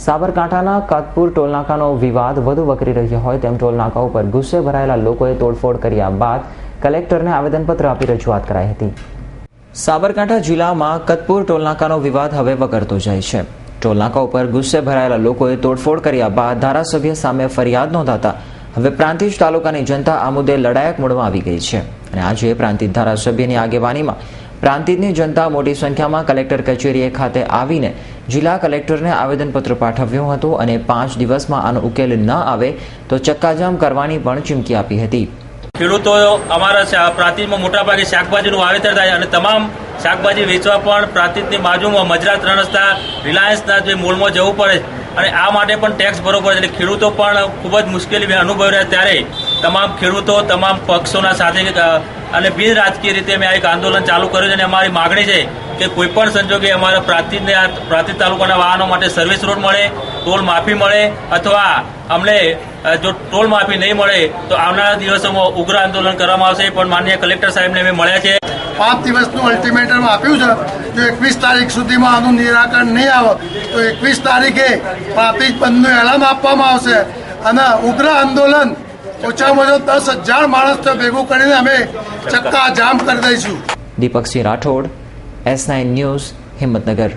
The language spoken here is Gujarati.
સાબરકાંઠાના કાતપુર ટોલનાકાનો વિવાદ વધુ વકરી રહ્યો હોય તેમ ટોલનાકા ઉપર ગુસ્સે ભરાયેલા લોકોએ તોડફોડ કર્યા બાદ કલેક્ટરને આવેદનપત્ર આપી રજૂઆત કરાઈ હતી। સાબરકાંઠા જિલ્લામાં કાતપુર ટોલનાકાનો વિવાદ હવે વકરતો જાય છે। ટોલનાકા ઉપર ગુસ્સે ભરાયેલા લોકોએ તોડફોડ કર્યા બાદ ધારાસભ્ય સામે ફરિયાદ નોંધાતા હવે પ્રાંતિજ તાલુકાની જનતા આ મુદ્દે લડાયક મોડમાં આવી ગઈ છે અને આજે પ્રાંતિજ ધારાસભ્યની આગેવાનીમાં પ્રાંતિજની જનતા મોટી સંખ્યામાં કલેક્ટર કચેરીએ ખાતે આવીને જિલ્લા કલેક્ટરને આવેદનપત્ર પાઠવ્યું હતું અને 5 દિવસમાં આનો ઉકેલ ન આવે તો ચક્કાજામ કરવાની પણ ચીમકી આપી હતી। ખેડૂતો અમારા પ્રાંતિજમાં મોટાભાગે શાકભાજીનું વાવેતર થાય અને તમામ શાકભાજી વેચવા પણ પ્રાંતિજની બાજુમાં મજરા 3 રસ્તા રિલાયન્સના જે મોલમાં જવું પડે અને આ માટે પણ ટેક્સ ભરવો પડે એટલે ખેડૂતો પણ ખૂબ જ મુશ્કેલી અનુભવી રહ્યા ત્યારે તમામ ખેડૂતો તમામ પક્ષોના સાથે અને બિન રાજકીય રીતે અમે એક આંદોલન ચાલુ કર્યું છે અને અમારી માગણી છે કે કોઈપણ સંજોગે અમારા પ્રાંતિજ તાલુકાના વાહનો માટે સર્વિસ રોડ મળે, ટોલ માફી મળે અથવા અમને જો ટોલ માફી નહીં મળે તો આવનારા દિવસોમાં ઉગ્ર આંદોલન કરવામાં આવશે। પણ માનનીય કલેક્ટર સાહેબને અમે મળ્યા છે। 5 દિવસનું અલ્ટિમેટમ આપ્યું છે। જો 21 તારીખ સુધીમાં આનું નિરાકરણ નહીં આવે તો 21 તારીખે પ્રાંતિજ બંધનું એલાન આપવામાં આવશે અને ઉગ્ર આંદોલન ઓછામાં ઓછા 10,000 માણસને ભેગું કરીને અમે ચક્કા જામ કરી દઈશું। Deepaksinh Rathod, S9 news, Himmatnagar.